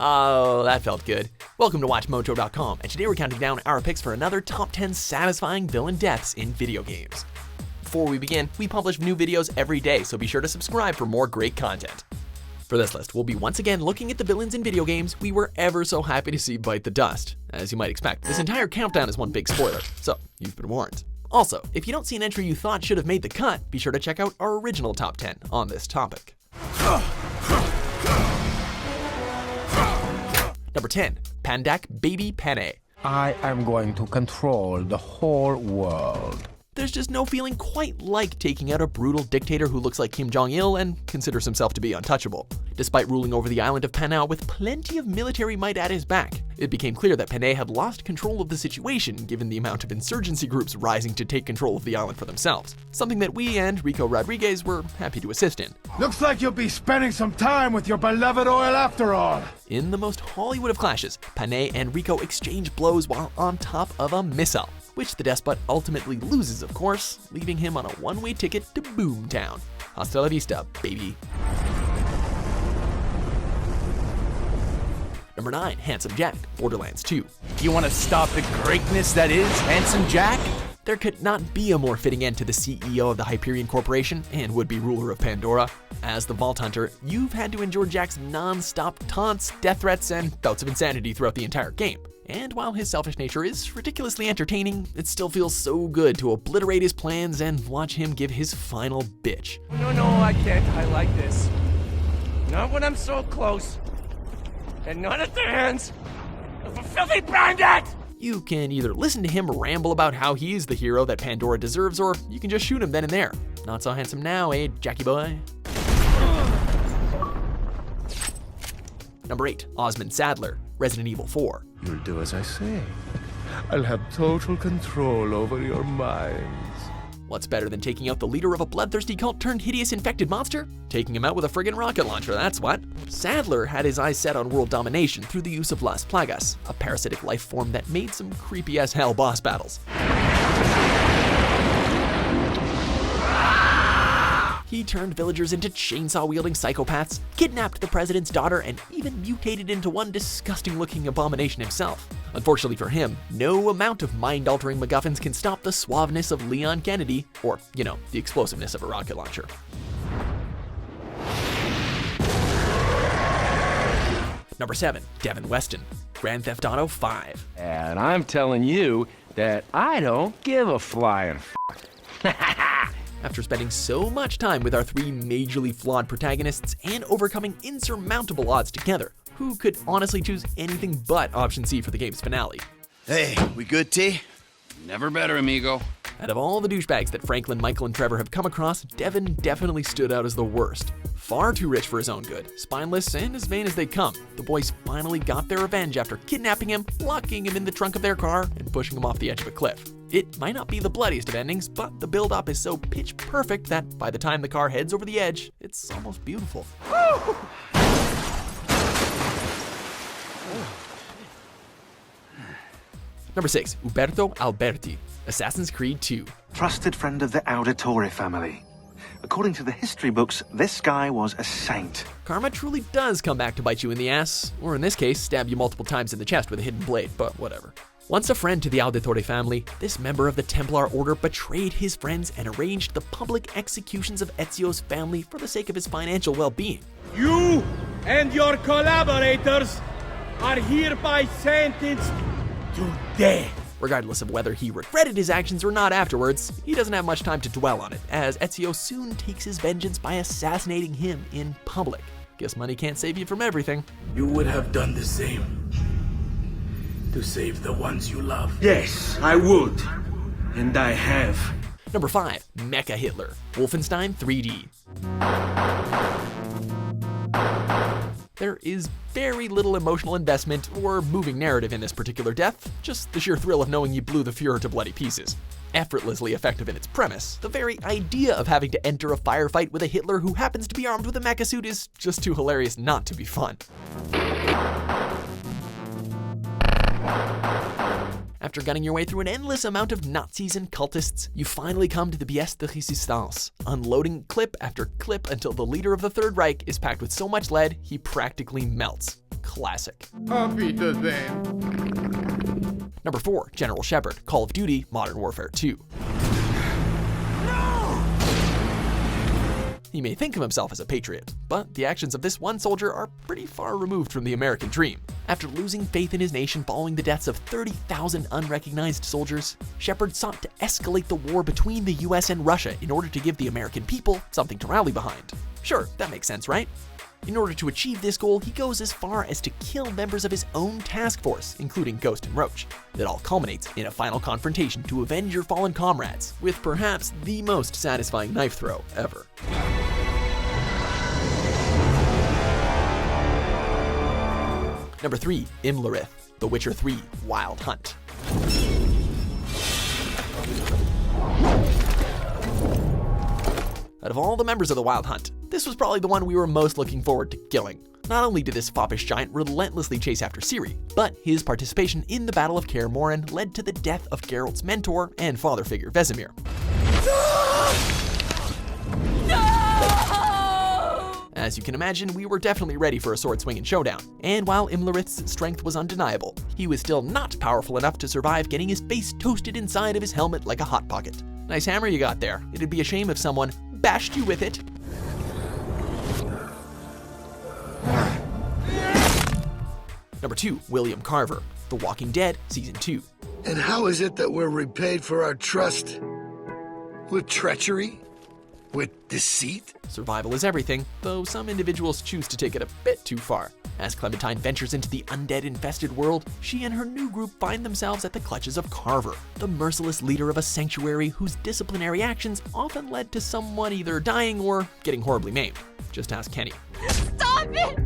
Oh, that felt good. Welcome to WatchMojo.com, and today we're counting down our picks for another top 10 satisfying villain deaths in video games. Before we begin, we publish new videos every day, so be sure to subscribe for more great content. For this list, we'll be once again looking at the villains in video games we were ever so happy to see bite the dust. As you might expect, this entire countdown is one big spoiler, so you've been warned. Also, if you don't see an entry you thought should have made the cut, be sure to check out our original top 10 on this topic. Number 10, Pandak Baby Panay. I am going to control the whole world. There's just no feeling quite like taking out a brutal dictator who looks like Kim Jong-il and considers himself to be untouchable. Despite ruling over the island of Panay with plenty of military might at his back, it became clear that Panay had lost control of the situation given the amount of insurgency groups rising to take control of the island for themselves, something that we and Rico Rodriguez were happy to assist in. Looks like you'll be spending some time with your beloved oil after all. In the most Hollywood of clashes, Panay and Rico exchange blows while on top of a missile, which the despot ultimately loses, of course, leaving him on a one-way ticket to Boomtown. Hasta la vista, baby. Number 9, Handsome Jack, Borderlands 2. You want to stop the greatness that is Handsome Jack? There could not be a more fitting end to the CEO of the Hyperion Corporation and would-be ruler of Pandora. As the Vault Hunter, you've had to endure Jack's non-stop taunts, death threats, and bouts of insanity throughout the entire game. And while his selfish nature is ridiculously entertaining, it still feels so good to obliterate his plans and watch him give his final bitch. No, I can't. I like this. Not when I'm so close. And not at the hands of a filthy bandit! You can either listen to him ramble about how he's the hero that Pandora deserves, or you can just shoot him then and there. Not so handsome now, eh, Jackie boy? Number 8, Osmund Saddler, Resident Evil 4. You'll do as I say. I'll have total control over your minds. What's better than taking out the leader of a bloodthirsty cult turned hideous infected monster? Taking him out with a friggin' rocket launcher, that's what. Saddler had his eyes set on world domination through the use of Las Plagas, a parasitic life form that made some creepy as hell boss battles. He turned villagers into chainsaw-wielding psychopaths, kidnapped the president's daughter, and even mutated into one disgusting-looking abomination himself. Unfortunately for him, no amount of mind-altering MacGuffins can stop the suaveness of Leon Kennedy, or, the explosiveness of a rocket launcher. Number 7, Devin Weston, Grand Theft Auto 5. And I'm telling you that I don't give a flying After spending so much time with our 3 majorly flawed protagonists and overcoming insurmountable odds together, who could honestly choose anything but option C for the game's finale? Hey, we good, T? Never better, amigo. Out of all the douchebags that Franklin, Michael, and Trevor have come across, Devin definitely stood out as the worst. Far too rich for his own good, spineless, and as vain as they come, the boys finally got their revenge after kidnapping him, locking him in the trunk of their car, and pushing him off the edge of a cliff. It might not be the bloodiest of endings, but the build-up is so pitch perfect that by the time the car heads over the edge, it's almost beautiful. Number 6, Uberto Alberti, Assassin's Creed 2. Trusted friend of the Auditore family. According to the history books, this guy was a saint. Karma truly does come back to bite you in the ass, or in this case, stab you multiple times in the chest with a hidden blade, but whatever. Once a friend to the Auditore family, this member of the Templar Order betrayed his friends and arranged the public executions of Ezio's family for the sake of his financial well-being. You and your collaborators are hereby sentenced to death. Regardless of whether he regretted his actions or not afterwards, he doesn't have much time to dwell on it, as Ezio soon takes his vengeance by assassinating him in public. Guess money can't save you from everything. You would have done the same to save the ones you love. Yes, I would. And I have. Number 5, MechaHitler, Wolfenstein 3D. There is very little emotional investment or moving narrative in this particular death, just the sheer thrill of knowing you blew the Führer to bloody pieces. Effortlessly effective in its premise, the very idea of having to enter a firefight with a Hitler who happens to be armed with a mecha suit is just too hilarious not to be fun. After gunning your way through an endless amount of Nazis and cultists, you finally come to the pièce de résistance, unloading clip after clip until the leader of the Third Reich is packed with so much lead he practically melts. classic. Auf Wiedersehen. Number 4, General Shepard, Call of Duty Modern Warfare 2. He may think of himself as a patriot, but the actions of this one soldier are pretty far removed from the American dream. After losing faith in his nation following the deaths of 30,000 unrecognized soldiers, Shepard sought to escalate the war between the US and Russia in order to give the American people something to rally behind. Sure, that makes sense, right? In order to achieve this goal, he goes as far as to kill members of his own task force, including Ghost and Roach. It all culminates in a final confrontation to avenge your fallen comrades, with perhaps the most satisfying knife throw ever. Number 3, Imlerith, The Witcher 3 Wild Hunt. Out of all the members of the Wild Hunt, this was probably the one we were most looking forward to killing. Not only did this foppish giant relentlessly chase after Ciri, but his participation in the Battle of Kaer Morhen led to the death of Geralt's mentor and father figure Vesemir. As you can imagine, we were definitely ready for a sword swing and showdown, and while Imlerith's strength was undeniable, he was still not powerful enough to survive getting his face toasted inside of his helmet like a Hot Pocket. Nice hammer you got there. It'd be a shame if someone bashed you with it. Number 2, William Carver, The Walking Dead Season 2. And how is it that we're repaid for our trust? With treachery? With deceit? Survival is everything, though some individuals choose to take it a bit too far. As Clementine ventures into the undead-infested world, she and her new group find themselves at the clutches of Carver, the merciless leader of a sanctuary whose disciplinary actions often led to someone either dying or getting horribly maimed. Just ask Kenny. Stop it!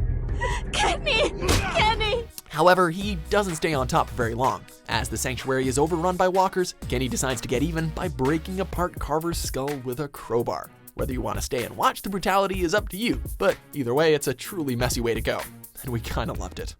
Kenny! Kenny! However, he doesn't stay on top for very long. As the sanctuary is overrun by walkers, Kenny decides to get even by breaking apart Carver's skull with a crowbar. Whether you want to stay and watch the brutality is up to you, but either way, it's a truly messy way to go. And we kinda loved it.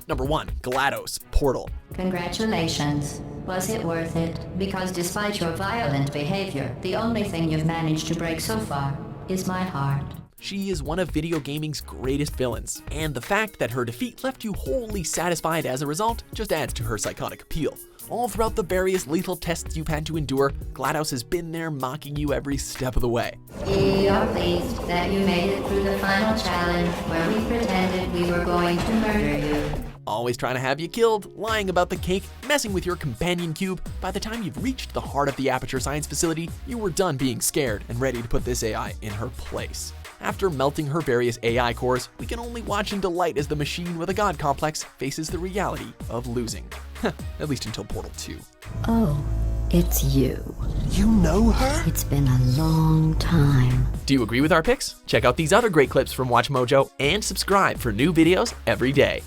Number 1, GLaDOS, Portal. Congratulations. Was it worth it? Because despite your violent behavior, the only thing you've managed to break so far is my heart. She is one of video gaming's greatest villains, and the fact that her defeat left you wholly satisfied as a result just adds to her psychotic appeal. All throughout the various lethal tests you've had to endure, GLaDOS has been there mocking you every step of the way. We are pleased that you made it through the final challenge where we pretended we were going to murder you. Always trying to have you killed, lying about the cake, messing with your companion cube. By the time you've reached the heart of the Aperture Science Facility, you were done being scared and ready to put this AI in her place. After melting her various AI cores, we can only watch in delight as the machine with a god complex faces the reality of losing. At least until Portal 2. Oh, it's you. You know her? It's been a long time. Do you agree with our picks? Check out these other great clips from WatchMojo and subscribe for new videos every day.